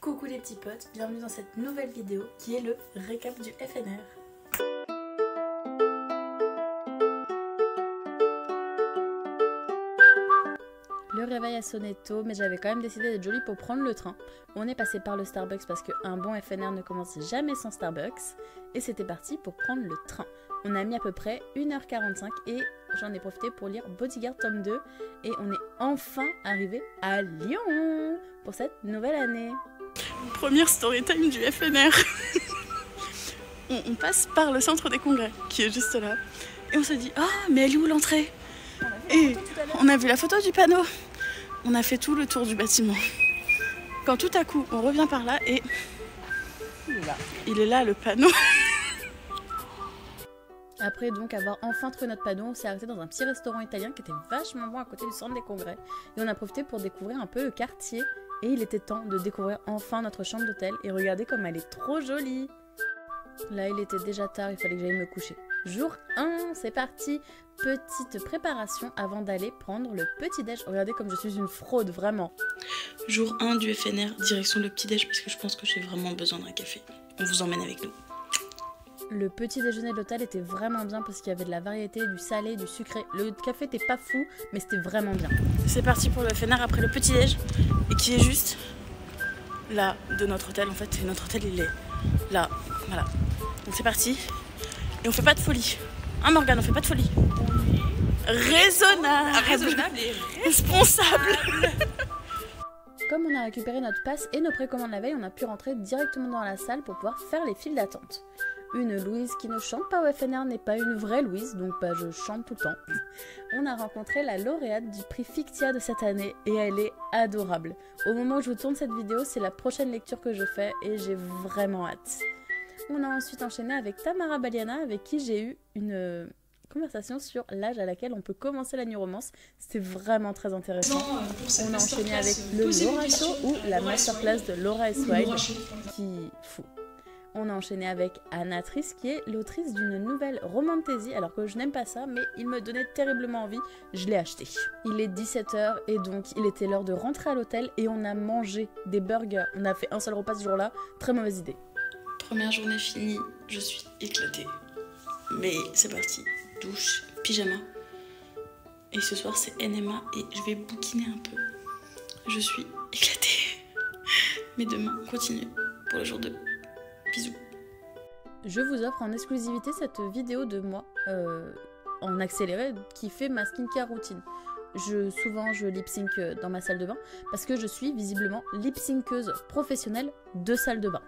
Coucou les petits potes, bienvenue dans cette nouvelle vidéo qui est le récap du FNR. Le réveil a sonné tôt, mais j'avais quand même décidé d'être jolie pour prendre le train. On est passé par le Starbucks parce qu'un bon FNR ne commence jamais sans Starbucks. Et c'était parti pour prendre le train. On a mis à peu près 1h45 et j'en ai profité pour lire Bodyguard tome 2. Et on est enfin arrivé à Lyon pour cette nouvelle année. Première story time du FNR. on passe par le centre des congrès qui est juste là. Et on se dit, ah mais elle est où l'entrée? Et on a vu la photo du panneau. On a fait tout le tour du bâtiment. Quand tout à coup, on revient par là et... Il est là le panneau. Après donc avoir enfin trouvé notre panneau, on s'est arrêté dans un petit restaurant italien qui était vachement bon à côté du centre des congrès. Et on a profité pour découvrir un peu le quartier. Et il était temps de découvrir enfin notre chambre d'hôtel. Et regardez comme elle est trop jolie. Là il était déjà tard, il fallait que j'aille me coucher. Jour 1, c'est parti. Petite préparation avant d'aller prendre le petit-déj. Regardez comme je suis une fraude, vraiment. Jour 1 du FNR, direction le petit-déj parce que je pense que j'ai vraiment besoin d'un café. On vous emmène avec nous. Le petit déjeuner de l'hôtel était vraiment bien parce qu'il y avait de la variété, du salé, du sucré. Le café était pas fou, mais c'était vraiment bien. C'est parti pour le FNR après le petit-déj et qui est juste là de notre hôtel. En fait, notre hôtel il est là, voilà. Donc c'est parti et on fait pas de folie. Hein Morgane, on fait pas de folie. Raisonnable et responsable. Comme on a récupéré notre passe et nos précommandes la veille, on a pu rentrer directement dans la salle pour pouvoir faire les files d'attente. Une Louise qui ne chante pas au FNR n'est pas une vraie Louise, donc bah, je chante tout le temps. On a rencontré la lauréate du prix Fictia de cette année et elle est adorable. Au moment où je vous tourne cette vidéo, c'est la prochaine lecture que je fais et j'ai vraiment hâte. On a ensuite enchaîné avec Tamara Baliana avec qui j'ai eu une conversation sur l'âge à laquel on peut commencer la romance. C'était vraiment très intéressant. On a enchaîné avec le Laura Show ou la masterclass de Laura S. Wild qui fout. On a enchaîné avec Anatrice qui est l'autrice d'une nouvelle romantasy, alors que je n'aime pas ça, mais il me donnait terriblement envie, je l'ai acheté. Il est 17h et donc il était l'heure de rentrer à l'hôtel et on a mangé des burgers. On a fait un seul repas ce jour-là, très mauvaise idée. Première journée finie, je suis éclatée. Mais c'est parti, douche, pyjama. Et ce soir c'est NMA et je vais bouquiner un peu. Je suis éclatée. Mais demain, on continue pour le jour 2. Bisous. Je vous offre en exclusivité cette vidéo de moi en accéléré qui fait ma skincare routine. Souvent je lip-sync dans ma salle de bain parce que je suis visiblement lip-synceuse professionnelle de salle de bain.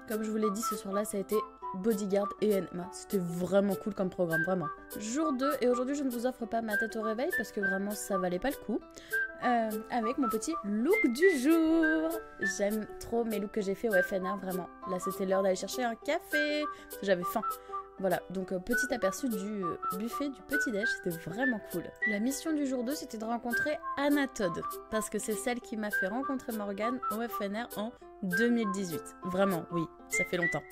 Comme je vous l'ai dit, ce soir-là, ça a été Bodyguard et NMA. C'était vraiment cool comme programme, vraiment. Jour 2, et aujourd'hui, je ne vous offre pas ma tête au réveil parce que vraiment, ça valait pas le coup. Avec mon petit look du jour. J'aime trop mes looks que j'ai fait au FNR, vraiment. Là, c'était l'heure d'aller chercher un café. J'avais faim. Voilà, donc petit aperçu du buffet du petit-déj, c'était vraiment cool. La mission du jour 2, c'était de rencontrer Anna Todd, parce que c'est celle qui m'a fait rencontrer Morgane au FNR en 2018. Vraiment, oui, ça fait longtemps.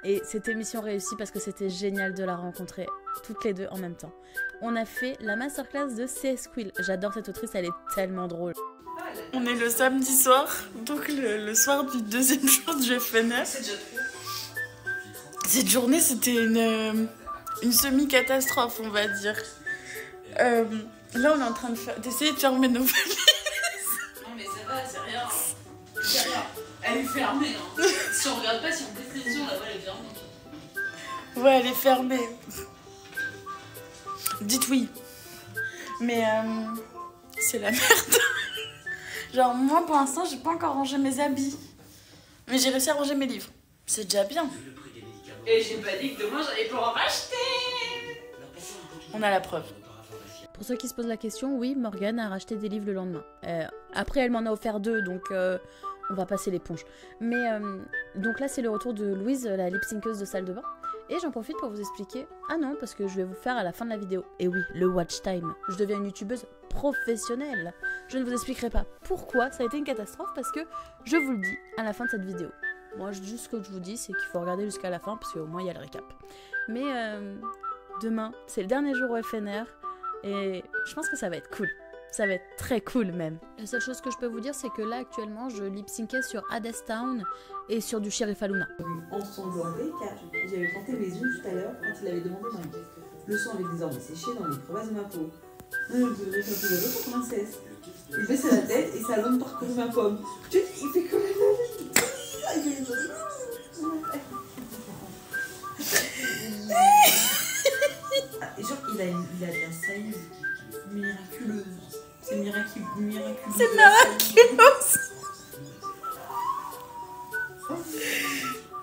Et c'était mission réussie parce que c'était génial de la rencontrer toutes les deux en même temps. On a fait la masterclass de CS Quill. J'adore cette autrice, elle est tellement drôle. On est le samedi soir, donc le soir du deuxième jour du FNR. Cette journée, c'était une semi-catastrophe, on va dire. Là, on est en train d'essayer de fermer nos valises. Non, mais ça va, c'est rien. C'est rien. Elle est fermée. Hein. Si on regarde pas, si on teste les yeux, là-bas, elle est fermée. Ouais, elle est fermée. Dites oui. Mais c'est la merde. Genre, moi, pour l'instant, j'ai pas encore rangé mes habits. Mais j'ai réussi à ranger mes livres. C'est déjà bien. Et j'ai pas dit que demain j'allais pouvoir en racheter. On a la preuve. Pour ceux qui se posent la question, oui, Morgane a racheté des livres le lendemain. Après, elle m'en a offert 2, donc on va passer l'éponge. Mais donc là, c'est le retour de Louise, la lip-synceuse de salle de bain. Et j'en profite pour vous expliquer... Ah non, parce que je vais vous faire à la fin de la vidéo. Et oui, le watch time. Je deviens une youtubeuse professionnelle. Je ne vous expliquerai pas pourquoi ça a été une catastrophe, parce que je vous le dis à la fin de cette vidéo. Moi, juste ce que je vous dis, c'est qu'il faut regarder jusqu'à la fin, parce qu'au moins, il y a le récap. Mais demain, c'est le dernier jour au FNR, et je pense que ça va être cool. Ça va être très cool même. La seule chose que je peux vous dire, c'est que là actuellement, je lip-syncais sur Hades Town et sur du Sheriff Aluna. Ensanglanté car j'avais planté mes ongles tout à l'heure quand il avait demandé mon aide. Le sang avait désormais séché dans les crevasses de ma peau. Je devrais faire plus de pour princesse. Il baissait la tête et sa langue parcourut ma pomme. Tu dis, il fait comme genre, il a de la salive miraculeuse. C'est miraculeux. C'est miraculeux.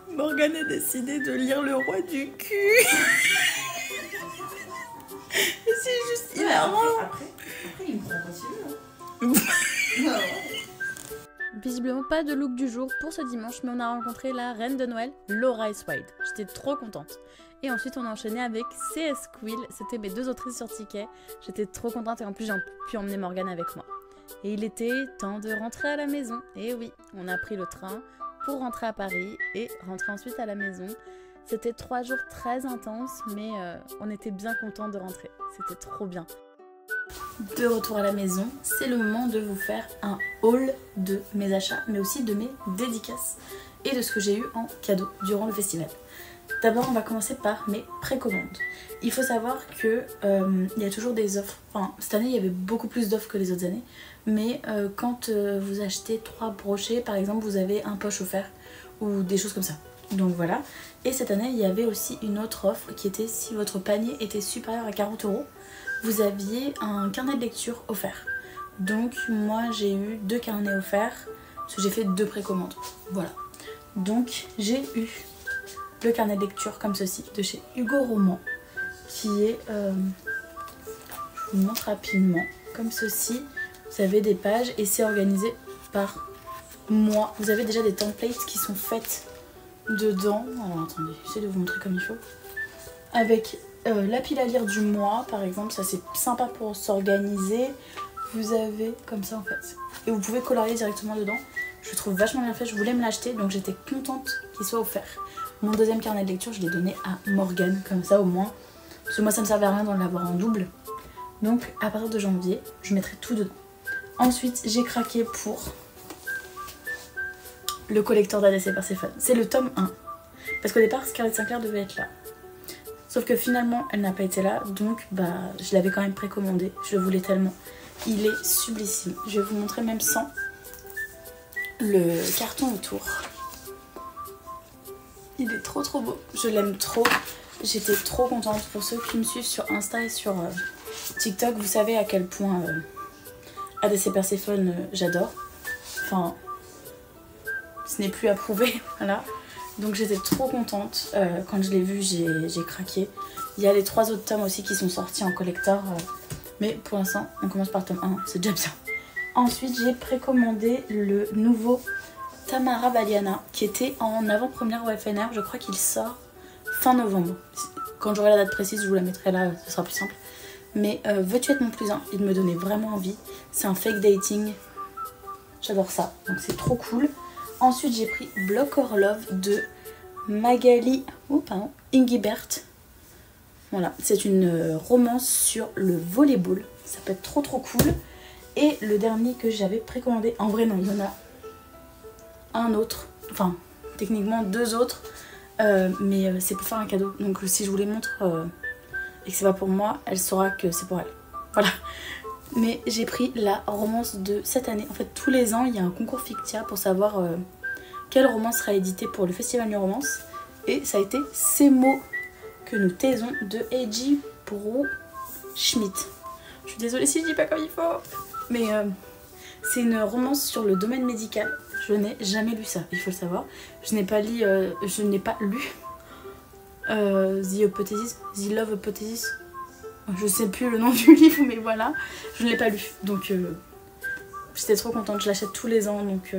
Morgane a décidé de lire Le Roi du cul. C'est juste hilarant. Après, il me prend quand il veut. Hein. Visiblement pas de look du jour pour ce dimanche, mais on a rencontré la reine de Noël, Laura Eswide. J'étais trop contente. Et ensuite on a enchaîné avec CS Quill, c'était mes 2 autrices sur ticket. J'étais trop contente et en plus j'ai pu emmener Morgane avec moi. Et il était temps de rentrer à la maison. Et oui, on a pris le train pour rentrer à Paris et rentrer ensuite à la maison. C'était 3 jours très intenses, mais on était bien contents de rentrer. C'était trop bien. De retour à la maison, c'est le moment de vous faire un haul de mes achats, mais aussi de mes dédicaces et de ce que j'ai eu en cadeau durant le festival. D'abord, on va commencer par mes précommandes. Il faut savoir que il y a toujours des offres. Enfin, cette année, il y avait beaucoup plus d'offres que les autres années. Mais quand vous achetez 3 brochets, par exemple, vous avez un poche offert ou des choses comme ça. Donc voilà. Et cette année, il y avait aussi une autre offre qui était si votre panier était supérieur à 40 €, vous aviez un carnet de lecture offert. Donc moi, j'ai eu 2 carnets offerts parce que j'ai fait 2 précommandes. Voilà. Donc j'ai eu le carnet de lecture comme ceci de chez Hugo Roman qui est, je vous montre rapidement, comme ceci. Vous avez des pages et c'est organisé par mois. Vous avez déjà des templates qui sont faites dedans. Alors attendez, j'essaie de vous montrer comme il faut. Avec la pile à lire du mois par exemple, ça c'est sympa pour s'organiser. Vous avez comme ça en fait. Et vous pouvez colorier directement dedans. Je le trouve vachement bien fait, je voulais me l'acheter donc j'étais contente qu'il soit offert. Mon deuxième carnet de lecture, je l'ai donné à Morgane, comme ça au moins. Parce que moi ça ne servait à rien d'en l'avoir en double. Donc à partir de janvier, je mettrai tout dedans. Ensuite, j'ai craqué pour le collecteur d'Hades et Perséphone. C'est le tome 1. Parce qu'au départ, Scarlett Sinclair devait être là. Sauf que finalement, elle n'a pas été là. Donc bah, je l'avais quand même précommandé. Je le voulais tellement. Il est sublissime. Je vais vous montrer même sans le carton autour. Il est trop trop beau. Je l'aime trop. J'étais trop contente. Pour ceux qui me suivent sur Insta et sur TikTok, vous savez à quel point Hades et Perséphone, j'adore. Enfin, ce n'est plus à prouver, voilà. Donc j'étais trop contente. Quand je l'ai vu, j'ai craqué. Il y a les 3 autres tomes aussi qui sont sortis en collector. Mais pour l'instant, on commence par le tome 1, c'est déjà bien. Ensuite, j'ai précommandé le nouveau Tamara Valiana qui était en avant-première au FNR. Je crois qu'il sort fin novembre. Quand j'aurai la date précise, je vous la mettrai là, ce sera plus simple. Mais Veux-tu être mon plus un, il me donnait vraiment envie. C'est un fake dating. J'adore ça, donc c'est trop cool. Ensuite, j'ai pris Block or Love de Magali Ingibert. Voilà, c'est une romance sur le volleyball. Ça peut être trop trop cool. Et le dernier que j'avais précommandé, en vrai non, il y en a un autre. Enfin, techniquement 2 autres. Mais c'est pour faire un cadeau. Donc si je vous les montre et que c'est pas pour moi, elle saura que c'est pour elle. Voilà. Mais j'ai pris la romance de cette année. En fait, tous les ans, il y a un concours Fictia pour savoir quelle romance sera éditée pour le Festival du Romance. Et ça a été Ces mots que nous taisons de Eiji Pro Schmidt. Je suis désolée si je dis pas comme il faut. Mais c'est une romance sur le domaine médical. Je n'ai jamais lu ça, il faut le savoir. Je n'ai pas lu The Hypothesis, The Love Hypothesis. Je sais plus le nom du livre, mais voilà, je ne l'ai pas lu. Donc j'étais trop contente, je l'achète tous les ans. Donc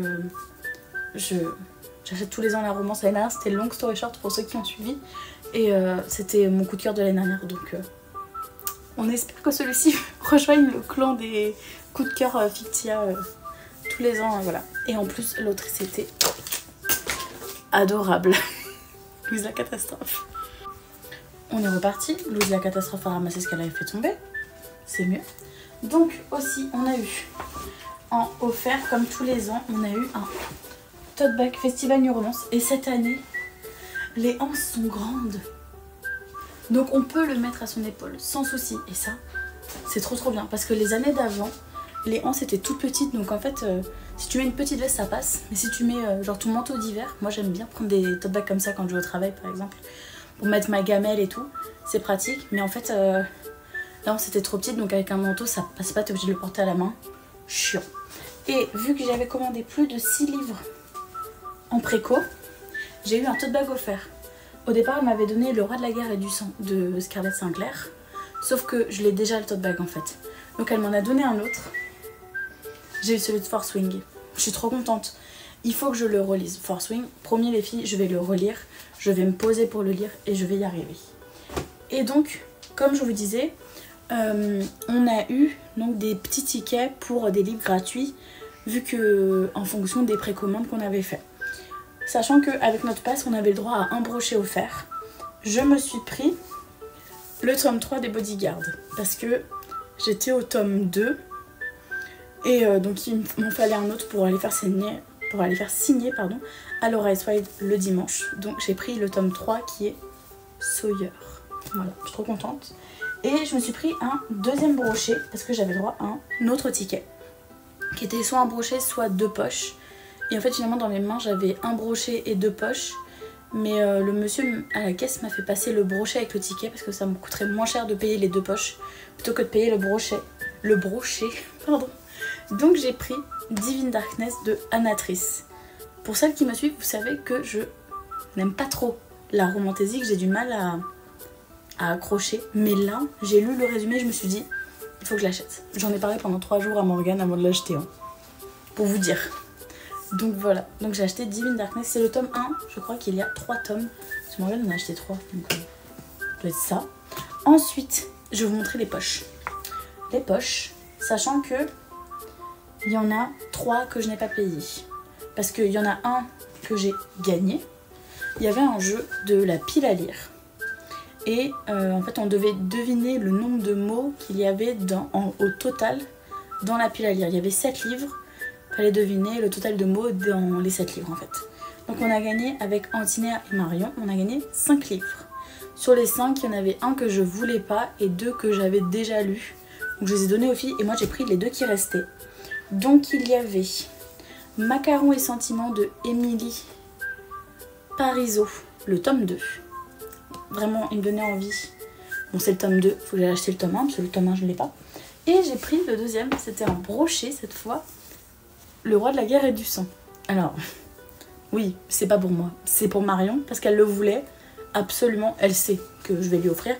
j'achète tous les ans la romance. L'année dernière, c'était Long Story Short pour ceux qui ont suivi. Et c'était mon coup de cœur de l'année dernière. Donc on espère que celui-ci rejoigne le clan des coups de cœur Fictia tous les ans. Voilà. Et en plus, l'autre, c'était adorable. Louise la catastrophe. On est reparti. Louise la catastrophe a ramassé ce qu'elle avait fait tomber. C'est mieux. Donc aussi, on a eu en offert, comme tous les ans, on a eu un tote bag Festival New Romance. Et cette année, les anses sont grandes. Donc on peut le mettre à son épaule sans souci. Et ça, c'est trop bien. Parce que les années d'avant, les anses étaient toutes petites. Donc en fait, si tu mets une petite veste, ça passe. Mais si tu mets genre ton manteau d'hiver, moi j'aime bien prendre des tote bags comme ça quand je vais au travail par exemple. Pour mettre ma gamelle et tout. C'est pratique. Mais en fait, là on c'était trop petite. Donc avec un manteau, ça passe pas. T'es obligé de le porter à la main. Chiant. Et vu que j'avais commandé plus de 6 livres en préco, j'ai eu un tote bag offert. Au départ, elle m'avait donné Le Roi de la Guerre et du Sang de Scarlett Sinclair. Sauf que je l'ai déjà le tote bag en fait. Donc elle m'en a donné un autre. J'ai eu celui de Force Wing. Je suis trop contente. Il faut que je le relise. Force Wing, promis les filles, je vais le relire. Je vais me poser pour le lire et je vais y arriver. Et donc, comme je vous disais, on a eu donc des petits tickets pour des livres gratuits. Vu que en fonction des précommandes qu'on avait fait. Sachant qu'avec notre passe, on avait le droit à un brochet offert. Je me suis pris le tome 3 des Bodyguards. Parce que j'étais au tome 2. Et donc il m'en fallait un autre pour aller faire signer à Laura Eswide le dimanche. Donc j'ai pris le tome 3 qui est Sawyer. Voilà, je suis trop contente. Et je me suis pris un deuxième brochet parce que j'avais le droit à un autre ticket. Qui était soit un brochet, soit 2 poches. Et en fait, finalement, dans mes mains, j'avais un brochet et 2 poches. Mais le monsieur à la caisse m'a fait passer le brochet avec le ticket parce que ça me coûterait moins cher de payer les 2 poches plutôt que de payer le brochet. Pardon. Donc j'ai pris Divine Darkness de Anatrice. Pour celles qui me suivent, vous savez que je n'aime pas trop la romantésie, que j'ai du mal à accrocher. Mais là, j'ai lu le résumé, je me suis dit... il faut que je l'achète. J'en ai parlé pendant 3 jours à Morgane avant de l'acheter. Hein. Pour vous dire. Donc voilà. Donc j'ai acheté Divine Darkness. C'est le tome 1. Je crois qu'il y a 3 tomes. Parce que Morgane en a acheté 3. Donc ça doit être ça. Ensuite, je vais vous montrer les poches. Les poches. Sachant que il y en a 3 que je n'ai pas payé. Parce qu'il y en a un que j'ai gagné. Il y avait un jeu de la pile à lire. Et en fait, on devait deviner le nombre de mots qu'il y avait au total dans la pile à lire. Il y avait 7 livres. Il fallait deviner le total de mots dans les 7 livres en fait. Donc on a gagné avec Antinéa et Marion. On a gagné 5 livres. Sur les 5, il y en avait un que je voulais pas et 2 que j'avais déjà lus. Donc je les ai donnés aux filles et moi j'ai pris les 2 qui restaient. Donc il y avait Macarons et sentiments de Émilie Parizeau, le tome 2. Vraiment, il me donnait envie. Bon, c'est le tome 2, faut que j'aille acheter le tome 1, parce que le tome 1, je ne l'ai pas. Et j'ai pris le deuxième, c'était un brochet cette fois, Le Roi de la Guerre et du Sang. Alors, oui, c'est pas pour moi, c'est pour Marion, parce qu'elle le voulait, absolument, elle sait que je vais lui offrir.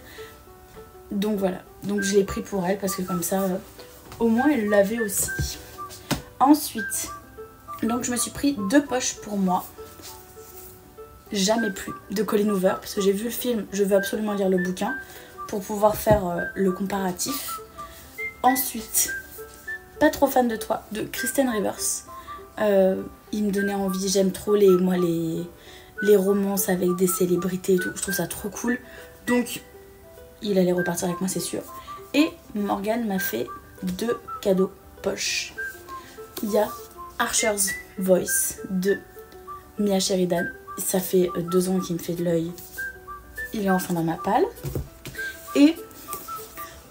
Donc voilà, donc je l'ai pris pour elle, parce que comme ça, au moins, elle l'avait aussi. Ensuite, donc je me suis pris 2 poches pour moi. Jamais plus de Colleen Hoover parce que j'ai vu le film, je veux absolument lire le bouquin pour pouvoir faire le comparatif. Ensuite, Pas trop fan de toi de Kristen Rivers. Il me donnait envie, j'aime trop les romances avec des célébrités et tout, je trouve ça trop cool. Donc il allait repartir avec moi, c'est sûr. Et Morgane m'a fait 2 cadeaux poche. Il y a Archer's Voice de Mia Sheridan. Ça fait 2 ans qu'il me fait de l'œil. Il est enfin dans ma palle. Et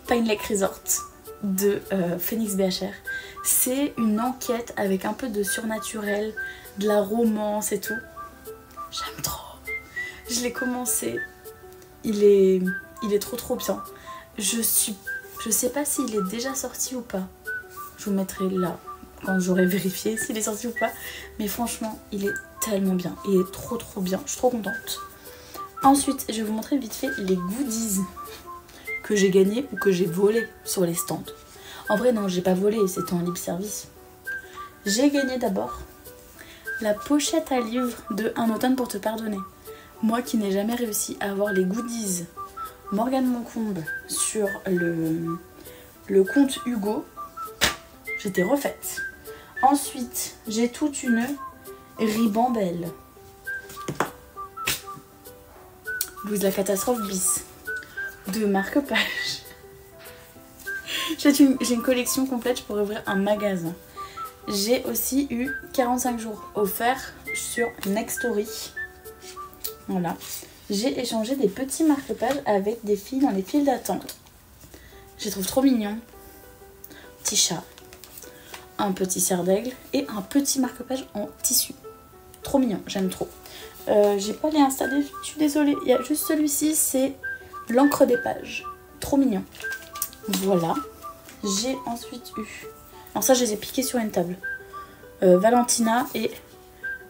Pine Lake Resort de Phoenix BHR. C'est une enquête avec un peu de surnaturel, de la romance et tout. J'aime trop. Je l'ai commencé. Il est trop bien. Je sais pas s'il est déjà sorti ou pas. Je vous mettrai là quand j'aurai vérifié s'il est sorti ou pas. Mais franchement, il est tellement bien. Il est trop bien. Je suis trop contente. Ensuite, je vais vous montrer vite fait les goodies que j'ai gagnés ou que j'ai volés sur les stands. En vrai, non, j'ai pas volé, c'était en libre service. J'ai gagné d'abord la pochette à livres de Un automne pour te pardonner. Moi qui n'ai jamais réussi à avoir les goodies Morgane Moncombe sur le compte Hugo, j'étais refaite. Ensuite, j'ai toute une ribambelle. Louise la catastrophe bis de marque-page. J'ai une collection complète, je pourrais ouvrir un magasin. J'ai aussi eu 45 jours offerts sur Nextory. Voilà. J'ai échangé des petits marque-pages avec des filles dans les files d'attente. Je les trouve trop mignons. Petit chat, un petit cerf d'aigle et un petit marque-page en tissu. Trop mignon, j'aime trop. J'ai pas les installés, je suis désolée. Il y a juste celui-ci, c'est l'encre des pages. Trop mignon. Voilà. J'ai ensuite eu... Alors ça, je les ai piqués sur une table. Valentina et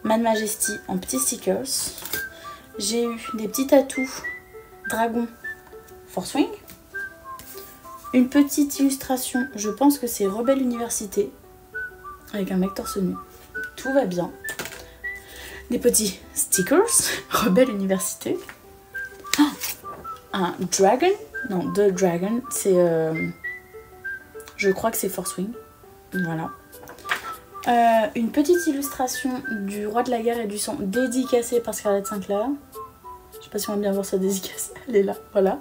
Mad Majesty en petits stickers. J'ai eu des petits tatous Dragon Force Wing. Une petite illustration, je pense que c'est Rebelle Université. Avec un mec torse nu. Tout va bien. Des petits stickers Rebelle Université. Oh, un dragon. Non, The Dragon. C'est... je crois que c'est Force Wing. Voilà. Une petite illustration du Roi de la Guerre et du Sang dédicacée par Scarlett Sinclair. Je sais pas si on va bien voir sa dédicace. Elle est là, voilà.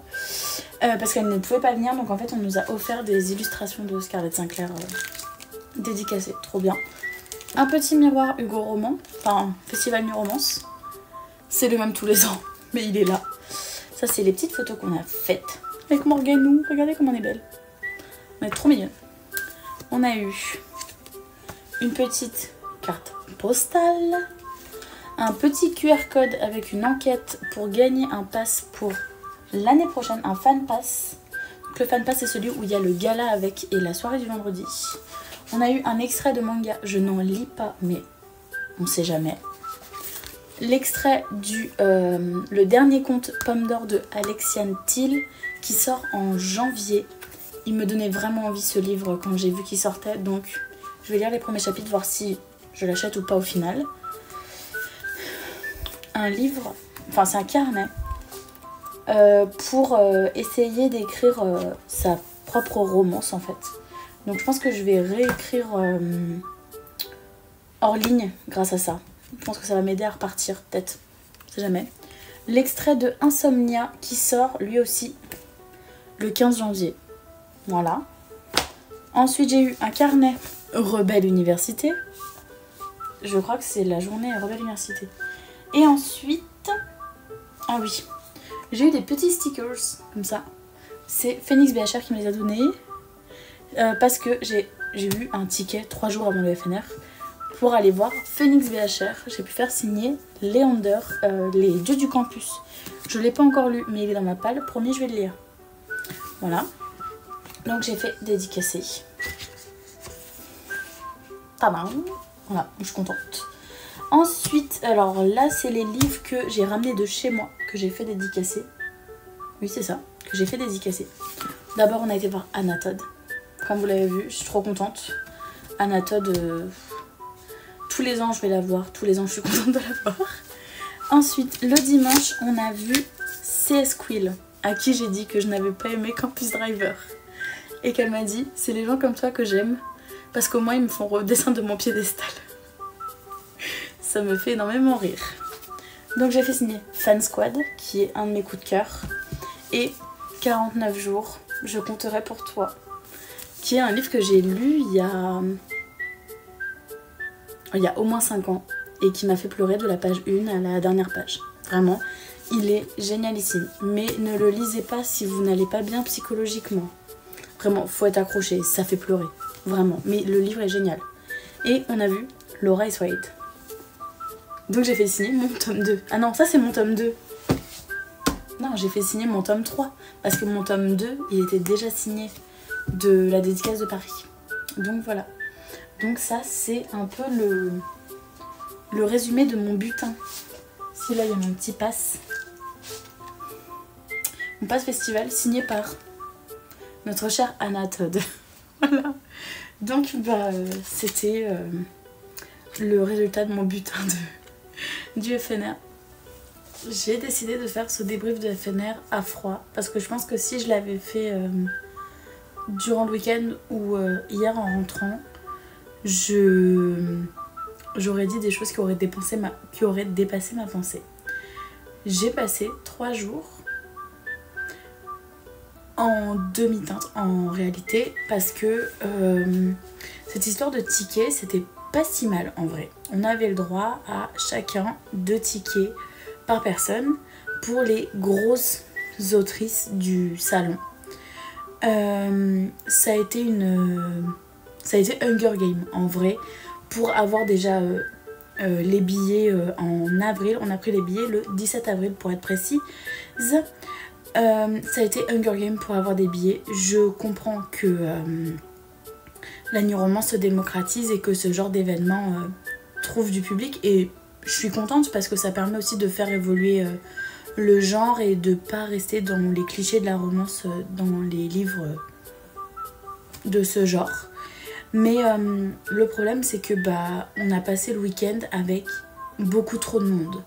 Parce qu'elle ne pouvait pas venir, donc en fait on nous a offert des illustrations de Scarlett Sinclair dédicacées. Trop bien. Un petit miroir Hugo Roman, enfin Festival Nu Romance. C'est le même tous les ans, mais il est là. Ça c'est les petites photos qu'on a faites avec Morganou. Regardez comme on est belle. On est trop mignonne. On a eu une petite carte postale, un petit QR code avec une enquête pour gagner un pass pour l'année prochaine, un fan pass. Donc, le fan pass c'est celui où il y a le gala avec et la soirée du vendredi. On a eu un extrait de manga, je n'en lis pas mais on sait jamais. L'extrait du le dernier conte Pomme d'Or de Alexiane Thiel qui sort en janvier. Il me donnait vraiment envie ce livre quand j'ai vu qu'il sortait, donc je vais lire les premiers chapitres, voir si je l'achète ou pas au final. Un livre, enfin c'est un carnet, pour essayer d'écrire sa propre romance en fait. Donc je pense que je vais réécrire hors ligne grâce à ça. Je pense que ça va m'aider à repartir, peut-être, on sait jamais. L'extrait de Insomnia qui sort lui aussi le 15 janvier. Voilà. Ensuite, j'ai eu un carnet Rebelle Université. Je crois que c'est la journée Rebelle Université. Et ensuite... Ah oui. J'ai eu des petits stickers, comme ça. C'est Phoenix BHR qui me les a donnés. Parce que j'ai eu un ticket 3 jours avant le FNR pour aller voir Phoenix BHR. J'ai pu faire signer Léander, Les Dieux du Campus. Je ne l'ai pas encore lu, mais il est dans ma palle. Promis, je vais le lire. Voilà. Donc j'ai fait dédicacer. Pas mal. Voilà, je suis contente. Ensuite, alors là, c'est les livres que j'ai ramenés de chez moi, que j'ai fait dédicacer. Oui, c'est ça, que j'ai fait dédicacer. D'abord, on a été voir Anna Todd. Comme vous l'avez vu, je suis trop contente. Anna Todd, tous les ans, je vais la voir. Tous les ans, je suis contente de la voir. Ensuite, le dimanche, on a vu CS Quill, à qui j'ai dit que je n'avais pas aimé Campus Driver. Et qu'elle m'a dit, c'est les gens comme toi que j'aime, parce qu'au moins ils me font redescendre de mon piédestal. Ça me fait énormément rire. Donc j'ai fait signer Fan Squad, qui est un de mes coups de cœur, et 49 jours, je compterai pour toi, qui est un livre que j'ai lu il y a au moins 5 ans, et qui m'a fait pleurer de la page 1 à la dernière page. Vraiment, il est génialissime. Mais ne le lisez pas si vous n'allez pas bien psychologiquement. Vraiment, faut être accroché, ça fait pleurer. Vraiment, mais le livre est génial. Et on a vu Laura is White. Donc j'ai fait signer mon tome 2. Ah non, ça c'est mon tome 2. Non, j'ai fait signer mon tome 3. Parce que mon tome 2, il était déjà signé de la dédicace de Paris. Donc voilà. Donc ça, c'est un peu le résumé de mon butin. Si là, il y a mon petit pass. Mon pass festival signé par notre chère Anna Todd. Voilà. Donc bah, c'était le résultat de mon butin du FNR. J'ai décidé de faire ce débrief de FNR à froid. Parce que je pense que si je l'avais fait durant le week-end ou hier en rentrant, j'aurais dit des choses qui auraient dépassé ma, pensée. J'ai passé 3 jours en demi-teinte en réalité, parce que cette histoire de tickets, c'était pas si mal en vrai. On avait le droit à chacun 2 tickets par personne pour les grosses autrices du salon. Ça a été Hunger Games en vrai, pour avoir déjà les billets en avril. On a pris les billets le 17 avril pour être précis. Ça a été Hunger Games pour avoir des billets. Je comprends que la New Romance se démocratise et que ce genre d'événement trouve du public, et je suis contente parce que ça permet aussi de faire évoluer le genre et de pas rester dans les clichés de la romance dans les livres de ce genre. Mais le problème, c'est que on a passé le week-end avec beaucoup trop de monde.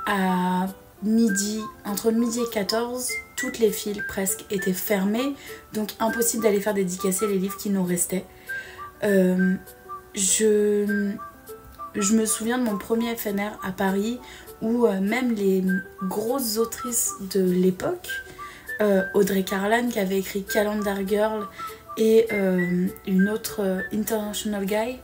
À midi, entre midi et 14, toutes les files presque étaient fermées, donc impossible d'aller faire dédicacer les livres qui nous restaient. Je me souviens de mon premier FNR à Paris, où même les grosses autrices de l'époque, Audrey Carlan qui avait écrit Calendar Girl et une autre International Guy,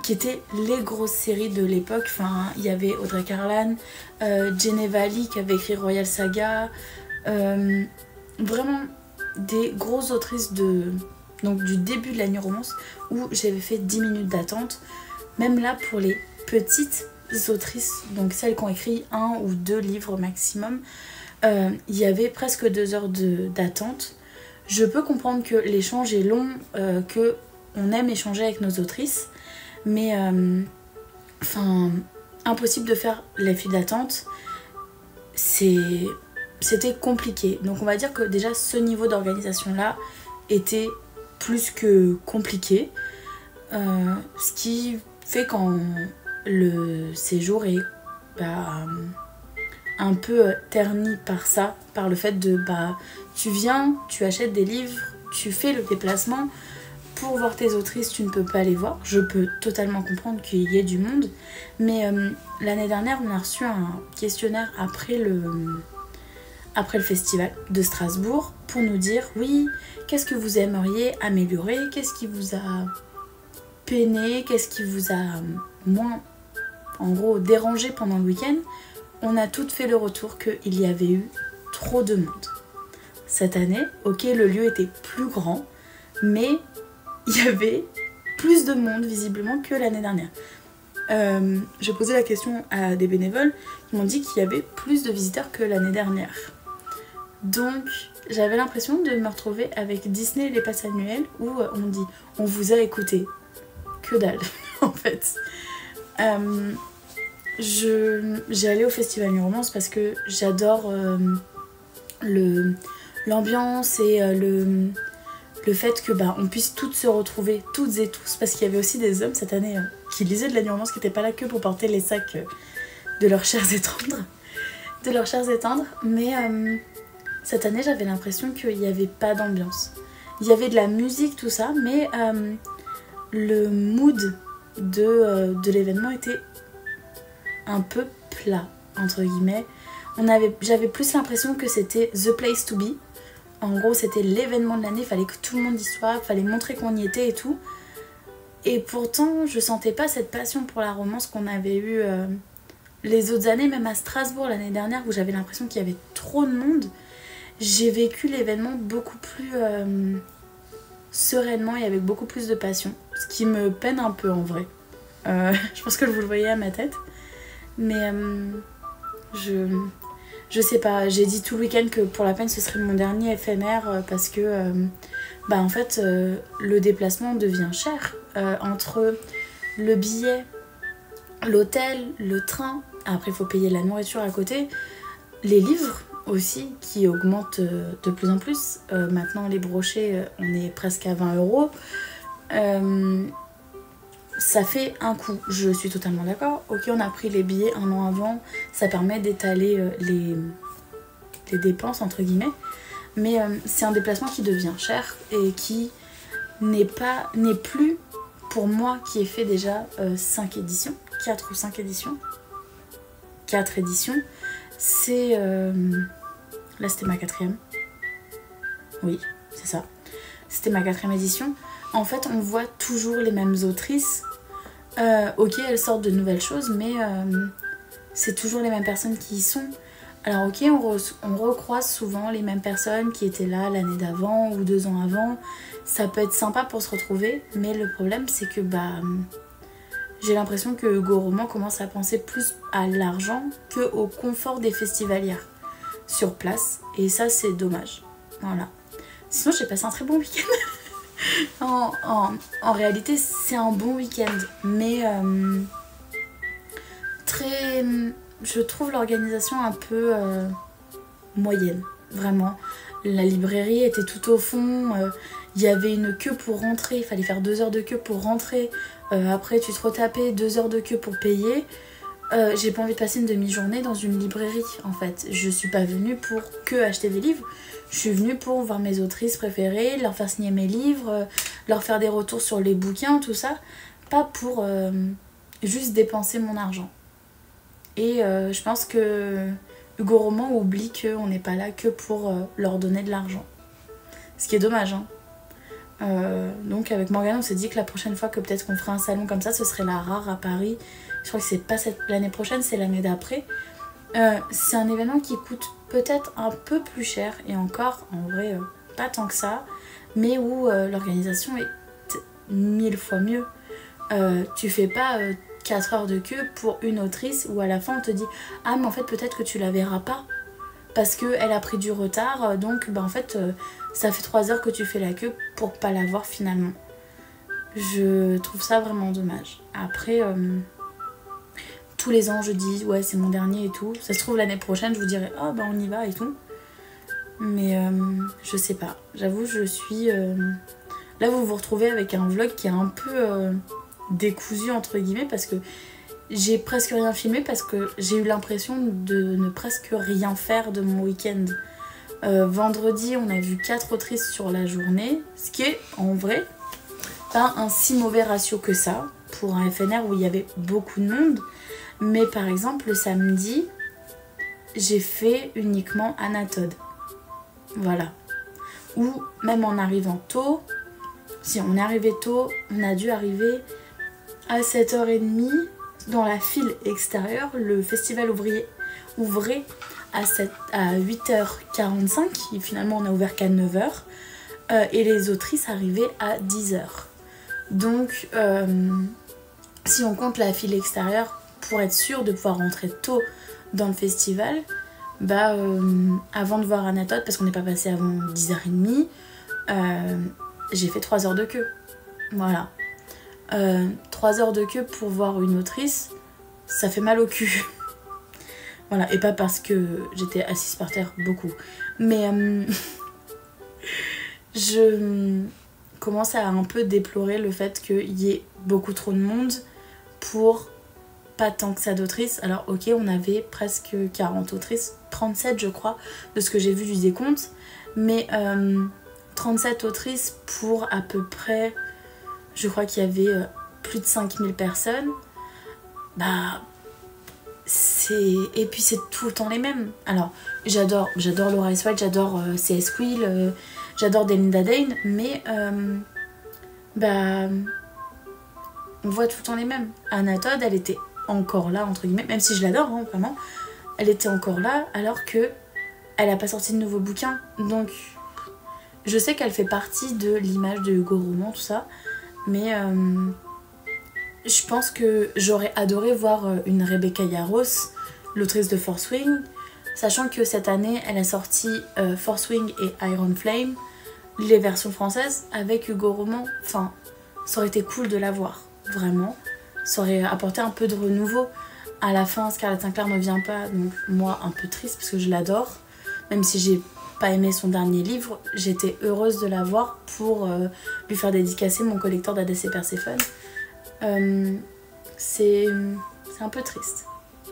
qui étaient les grosses séries de l'époque. Enfin, il y avait Audrey Carlan, Geneva Lee qui avait écrit Royal Saga, vraiment des grosses autrices donc du début de la New Romance, où j'avais fait 10 minutes d'attente. Même là, pour les petites autrices, donc celles qui ont écrit 1 ou 2 livres maximum, il y avait presque 2 heures d'attente. Je peux comprendre que l'échange est long, que on aime échanger avec nos autrices, mais impossible de faire la file d'attente. C'était compliqué. Donc on va dire que déjà ce niveau d'organisation là était plus que compliqué, ce qui fait quand le séjour est un peu terni par ça, par le fait de tu viens, tu achètes des livres, tu fais le déplacement pour voir tes autrices, tu ne peux pas les voir. Je peux totalement comprendre qu'il y ait du monde, mais l'année dernière on a reçu un questionnaire après le festival de Strasbourg pour nous dire oui, qu'est-ce que vous aimeriez améliorer, qu'est-ce qui vous a peiné, qu'est-ce qui vous a moins en gros dérangé pendant le week-end. On a toutes fait le retour qu'il y avait eu trop de monde. Cette année, ok, le lieu était plus grand, mais il y avait plus de monde visiblement que l'année dernière. J'ai posé la question à des bénévoles qui m'ont dit qu'il y avait plus de visiteurs que l'année dernière. Donc j'avais l'impression de me retrouver avec Disney et les passes annuelles, où on me dit on vous a écouté. Que dalle en fait. J'ai allé au Festival New Romance parce que j'adore l'ambiance et le fait que on puisse toutes se retrouver, toutes et tous, parce qu'il y avait aussi des hommes cette année qui lisaient de la New Romance, qui n'étaient pas là que pour porter les sacs de leurs chairs et tendres. Mais cette année j'avais l'impression qu'il n'y avait pas d'ambiance. Il y avait de la musique, tout ça, mais le mood de l'événement était un peu plat, entre guillemets. J'avais plus l'impression que c'était the place to be. En gros, c'était l'événement de l'année, il fallait que tout le monde y soit, il fallait montrer qu'on y était et tout. Et pourtant, je sentais pas cette passion pour la romance qu'on avait eue les autres années, même à Strasbourg l'année dernière, où j'avais l'impression qu'il y avait trop de monde. J'ai vécu l'événement beaucoup plus sereinement et avec beaucoup plus de passion, ce qui me peine un peu en vrai. Je pense que vous le voyez à ma tête. Mais je sais pas, j'ai dit tout le week-end que pour la peine ce serait mon dernier FNR parce que en fait le déplacement devient cher, entre le billet, l'hôtel, le train, après il faut payer la nourriture à côté, les livres aussi qui augmentent de plus en plus. Maintenant les brochets on est presque à 20 €. Ça fait un coût, je suis totalement d'accord. Ok, on a pris les billets 1 an avant, ça permet d'étaler les dépenses entre guillemets, mais c'est un déplacement qui devient cher et qui n'est plus, pour moi qui ai fait déjà 5 éditions, 4 ou 5 éditions, 4 éditions, c'est là c'était ma 4e, Oui, c'est ça. C'était ma 4e édition. En fait, on voit toujours les mêmes autrices. Ok, elles sortent de nouvelles choses, mais c'est toujours les mêmes personnes qui y sont. Alors ok, on recroise souvent les mêmes personnes qui étaient là l'année d'avant ou 2 ans avant. Ça peut être sympa pour se retrouver, mais le problème c'est que j'ai l'impression que Hugo Roman commence à penser plus à l'argent qu'au confort des festivalières sur place. Et ça, c'est dommage. Voilà. Sinon, j'ai passé un très bon week-end. en réalité, c'est un bon week-end. Mais je trouve l'organisation un peu moyenne. Vraiment. La librairie était tout au fond. Il y avait une queue pour rentrer. Il fallait faire 2 heures de queue pour rentrer. Après, tu te retapais 2 heures de queue pour payer. J'ai pas envie de passer une demi-journée dans une librairie, en fait. Je suis pas venue pour que acheter des livres. Je suis venue pour voir mes autrices préférées, leur faire signer mes livres, leur faire des retours sur les bouquins, tout ça. Pas pour juste dépenser mon argent. Et je pense que Hugo Roman oublie qu'on n'est pas là que pour leur donner de l'argent. Ce qui est dommage, hein. Donc avec Morgane on s'est dit que la prochaine fois que peut-être qu'on ferait un salon comme ça, ce serait la Rare à Paris. Je crois que c'est pas l'année prochaine, c'est l'année d'après. C'est un événement qui coûte peut-être un peu plus cher, et encore en vrai pas tant que ça, mais où l'organisation est 1000 fois mieux. Tu fais pas 4 heures de queue pour une autrice où à la fin on te dit ah mais en fait peut-être que tu la verras pas parce qu'elle a pris du retard, donc en fait ça fait 3 heures que tu fais la queue pour pas la voir finalement. Je trouve ça vraiment dommage. Après, tous les ans je dis ouais c'est mon dernier et tout. Ça se trouve l'année prochaine je vous dirai oh on y va et tout. Mais je sais pas. J'avoue je suis... Là vous vous retrouvez avec un vlog qui est un peu décousu entre guillemets parce que j'ai presque rien filmé parce que j'ai eu l'impression de ne presque rien faire de mon week-end. Vendredi, on a vu 4 autrices sur la journée, ce qui est en vrai pas un si mauvais ratio que ça pour un FNR où il y avait beaucoup de monde. Mais par exemple, le samedi, j'ai fait uniquement Anatode. Voilà. Ou même en arrivant tôt, si on est arrivé tôt, on a dû arriver à 7h30 dans la file extérieure. Le festival ouvrier ouvrait à 8h45 et finalement on a ouvert qu'à 9h et les autrices arrivaient à 10h. Donc si on compte la file extérieure pour être sûr de pouvoir rentrer tôt dans le festival, avant de voir Anatole, parce qu'on n'est pas passé avant 10h30, j'ai fait 3 heures de queue. Voilà. 3 heures de queue pour voir une autrice, ça fait mal au cul. Voilà, et pas parce que j'étais assise par terre beaucoup. Mais je commence à un peu déplorer le fait qu'il y ait beaucoup trop de monde pour pas tant que ça d'autrices. Alors ok, on avait presque 40 autrices, 37 je crois, de ce que j'ai vu du décompte. Mais 37 autrices pour à peu près... Je crois qu'il y avait plus de 5000 personnes. Et puis c'est tout le temps les mêmes. Alors, j'adore Laura S. White, j'adore C.S. Quill, j'adore Delinda Dane, mais on voit tout le temps les mêmes. Anatode, elle était encore là, entre guillemets, même si je l'adore, hein, vraiment. Elle était encore là, alors que elle n'a pas sorti de nouveau bouquin. Donc, je sais qu'elle fait partie de l'image de Hugo Roman, tout ça. Mais je pense que j'aurais adoré voir une Rebecca Yarros, l'autrice de Fourth Wing, sachant que cette année elle a sorti Fourth Wing et Iron Flame, les versions françaises avec Hugo Roman. Enfin, ça aurait été cool de la voir, vraiment. Ça aurait apporté un peu de renouveau. À la fin, Scarlett Sinclair ne vient pas, donc moi un peu triste parce que je l'adore, même si j'ai pas aimé son dernier livre, j'étais heureuse de la voir pour lui faire dédicacer mon collector d'Hadès et Perséphone. C'est un peu triste.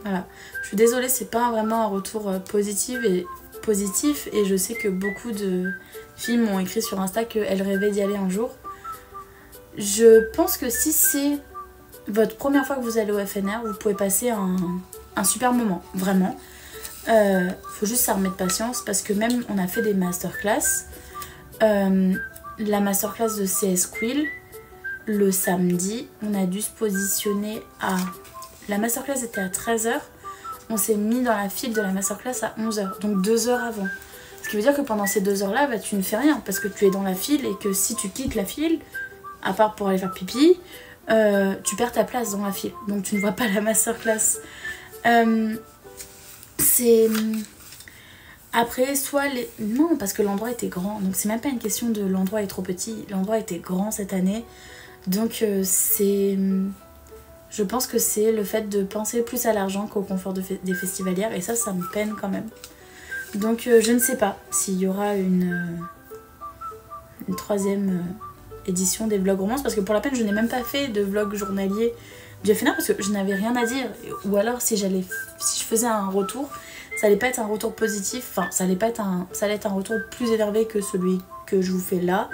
Voilà. Je suis désolée, c'est pas vraiment un retour positif et je sais que beaucoup de filles m'ont écrit sur Insta qu'elles rêvaient d'y aller un jour. Je pense que si c'est votre première fois que vous allez au FNR, vous pouvez passer un super moment, vraiment. Faut juste s'armer de patience parce que même on a fait des masterclass. la masterclass de CS Quill, le samedi, on a dû se positionner à... La masterclass était à 13h, on s'est mis dans la file de la masterclass à 11h, donc 2 heures avant. Ce qui veut dire que pendant ces 2 heures-là, bah, tu ne fais rien, parce que tu es dans la file et que si tu quittes la file, à part pour aller faire pipi, tu perds ta place dans la file, donc tu ne vois pas la masterclass. C'est... Après, soit les... Non, parce que l'endroit était grand, donc c'est même pas une question de l'endroit est trop petit, l'endroit était grand cette année, donc c'est... Je pense que c'est le fait de penser plus à l'argent qu'au confort des festivalières, et ça me peine quand même. Donc je ne sais pas s'il y aura une 3e édition des vlogs romances, parce que pour la peine je n'ai même pas fait de vlog journalier du FNR parce que je n'avais rien à dire, ou alors si je faisais un retour, ça allait pas être un retour positif, enfin ça allait être un retour plus énervé que celui que je vous fais là,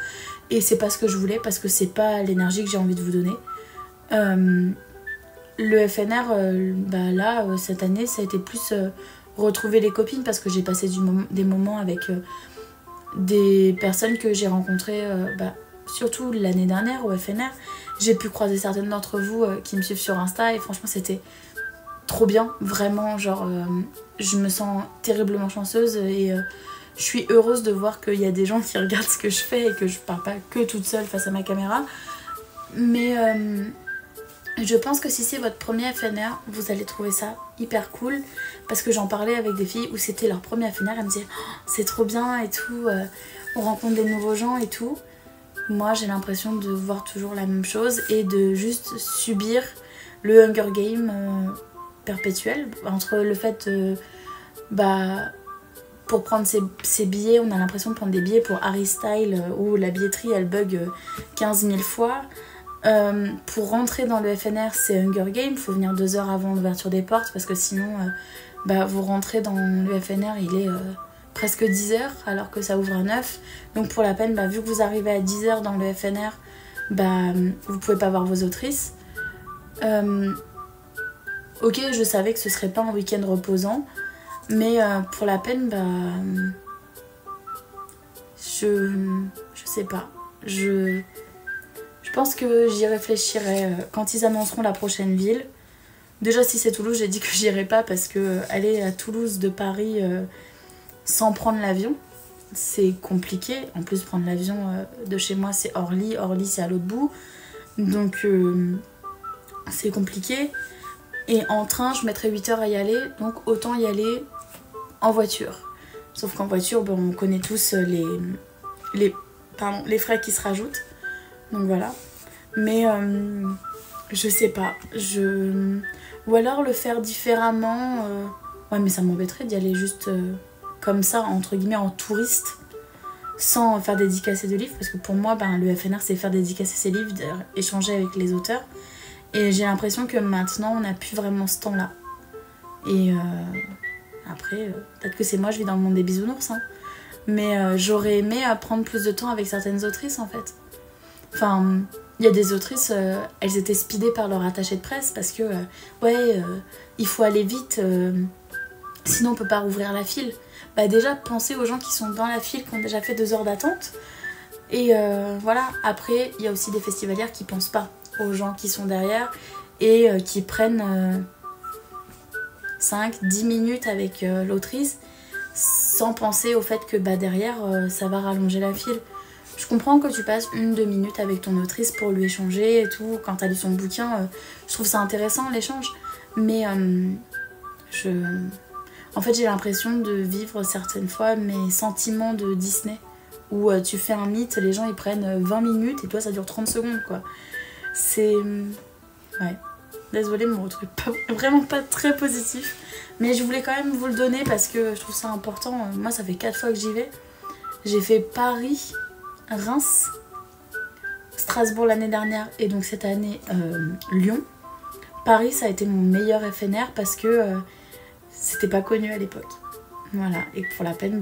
et c'est pas ce que je voulais parce que c'est pas l'énergie que j'ai envie de vous donner. Le FNR, bah là cette année ça a été plus retrouver les copines, parce que j'ai passé des moments avec des personnes que j'ai rencontrées surtout l'année dernière au FNR. J'ai pu croiser certaines d'entre vous qui me suivent sur Insta, et franchement c'était trop bien, vraiment, genre je me sens terriblement chanceuse, et je suis heureuse de voir qu'il y a des gens qui regardent ce que je fais et que je parle pas que toute seule face à ma caméra. Mais je pense que si c'est votre premier FNR, vous allez trouver ça hyper cool, parce que j'en parlais avec des filles où c'était leur premier FNR, elles me disaient oh, c'est trop bien et tout, on rencontre des nouveaux gens et tout. Moi j'ai l'impression de voir toujours la même chose et de juste subir le Hunger Game perpétuel, entre le fait pour prendre ses billets, on a l'impression de prendre des billets pour Harry Styles où la billetterie elle bug 15 000 fois. Pour rentrer dans le FNR c'est Hunger Game, il faut venir 2 heures avant l'ouverture des portes, parce que sinon vous rentrez dans le FNR, il est presque 10 heures alors que ça ouvre à 9. Donc pour la peine, vu que vous arrivez à 10 heures dans le FNR, vous pouvez pas voir vos autrices. Ok, je savais que ce serait pas un week-end reposant, mais pour la peine, je sais pas. Je pense que j'y réfléchirai quand ils annonceront la prochaine ville. Déjà si c'est Toulouse, j'ai dit que j'irai pas parce que aller à Toulouse de Paris sans prendre l'avion, c'est compliqué. En plus prendre l'avion de chez moi c'est Orly, Orly c'est à l'autre bout. Donc c'est compliqué. Et en train je mettrais 8 heures à y aller, donc autant y aller en voiture. Sauf qu'en voiture on connaît tous les frais qui se rajoutent. Donc voilà. Mais je sais pas. Ou alors le faire différemment. Ouais, mais ça m'embêterait d'y aller juste comme ça, entre guillemets, en touriste, sans faire dédicacer de livres. Parce que pour moi, le FNR, c'est faire dédicacer ses livres, échanger avec les auteurs. Et j'ai l'impression que maintenant, on n'a plus vraiment ce temps-là. Et après, peut-être que c'est moi, je vis dans le monde des bisounours. Hein. Mais j'aurais aimé prendre plus de temps avec certaines autrices, en fait. Enfin, il y a des autrices, elles étaient speedées par leur attaché de presse parce que, il faut aller vite, sinon on peut pas rouvrir la file. Déjà, pensez aux gens qui sont dans la file, qui ont déjà fait 2 heures d'attente. Et voilà, après, il y a aussi des festivalières qui pensent pas aux gens qui sont derrière et qui prennent 5-10 minutes avec l'autrice sans penser au fait que derrière, ça va rallonger la file. Je comprends que tu passes 1-2 minutes avec ton autrice pour lui échanger et tout, quand t'as lu son bouquin, je trouve ça intéressant l'échange, mais en fait j'ai l'impression de vivre certaines fois mes sentiments de Disney, où tu fais un mythe, les gens ils prennent 20 minutes et toi ça dure 30 secondes quoi. C'est... ouais, désolée, mon truc vraiment pas très positif, mais je voulais quand même vous le donner parce que je trouve ça important. Moi ça fait 4 fois que j'y vais, j'ai fait Paris, Reims, Strasbourg l'année dernière et donc cette année Lyon. Paris ça a été mon meilleur FNR parce que c'était pas connu à l'époque. Voilà, et pour la peine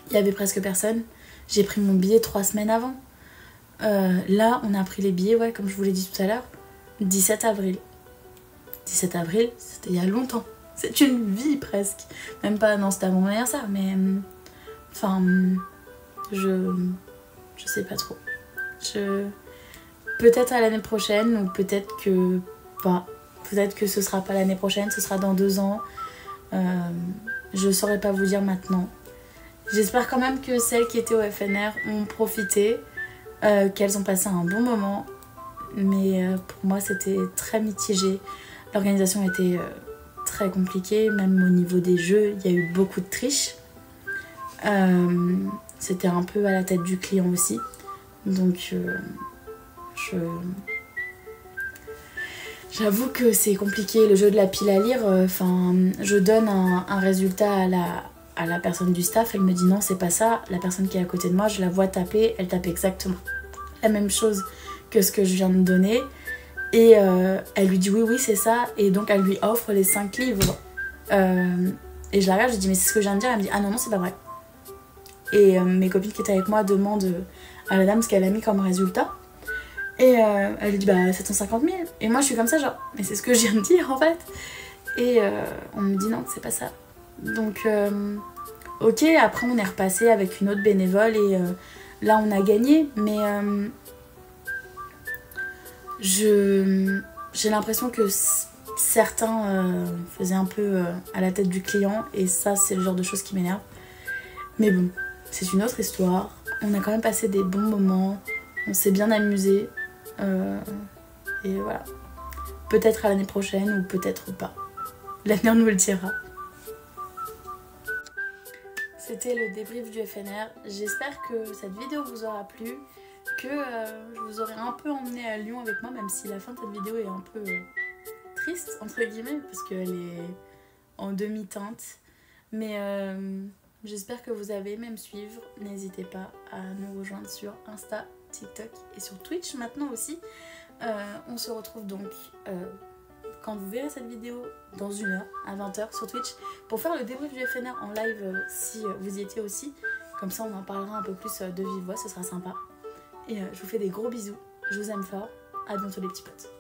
il y avait presque personne. J'ai pris mon billet 3 semaines avant. Là on a pris les billets, comme je vous l'ai dit tout à l'heure, 17 avril. 17 avril, c'était il y a longtemps. C'est une vie presque. Même pas, non c'était avant mon anniversaire, mais enfin... Je sais pas trop. Peut-être à l'année prochaine ou peut-être que pas. Peut-être que ce sera pas l'année prochaine, ce sera dans 2 ans. Je saurais pas vous dire maintenant. J'espère quand même que celles qui étaient au FNR ont profité, qu'elles ont passé un bon moment. Mais pour moi c'était très mitigé. L'organisation était très compliquée, même au niveau des jeux, il y a eu beaucoup de triches. C'était un peu à la tête du client aussi. Donc j'avoue que c'est compliqué. Le jeu de la pile à lire, je donne un résultat à la personne du staff, elle me dit non c'est pas ça. La personne qui est à côté de moi, je la vois taper, elle tape exactement la même chose que ce que je viens de donner. Et elle lui dit oui c'est ça, et donc elle lui offre les 5 livres. Et je la regarde, je dis mais c'est ce que je viens de dire. Elle me dit ah non c'est pas vrai. Et mes copines qui étaient avec moi demandent à la dame ce qu'elle a mis comme résultat. Et elle lui dit bah 750 000. Et moi je suis comme ça genre mais c'est ce que je viens de dire en fait. Et on me dit non c'est pas ça. Donc ok, après on est repassé avec une autre bénévole et là on a gagné. Mais j'ai l'impression que certains faisaient un peu à la tête du client. Et ça c'est le genre de choses qui m'énerve. Mais bon, c'est une autre histoire. On a quand même passé des bons moments. On s'est bien amusé. Et voilà. Peut-être à l'année prochaine ou peut-être pas. L'avenir nous le dira. C'était le débrief du FNR. J'espère que cette vidéo vous aura plu. Que je vous aurai un peu emmené à Lyon avec moi. Même si la fin de cette vidéo est un peu triste entre guillemets. Parce qu'elle est en demi-teinte. Mais j'espère que vous avez aimé me suivre. N'hésitez pas à nous rejoindre sur Insta, TikTok et sur Twitch maintenant aussi. On se retrouve donc quand vous verrez cette vidéo dans 1 heure à 20 h sur Twitch pour faire le débrief du FNR en live si vous y étiez aussi. Comme ça on en parlera un peu plus de vive voix, ce sera sympa. Et je vous fais des gros bisous, je vous aime fort, à bientôt les petits potes.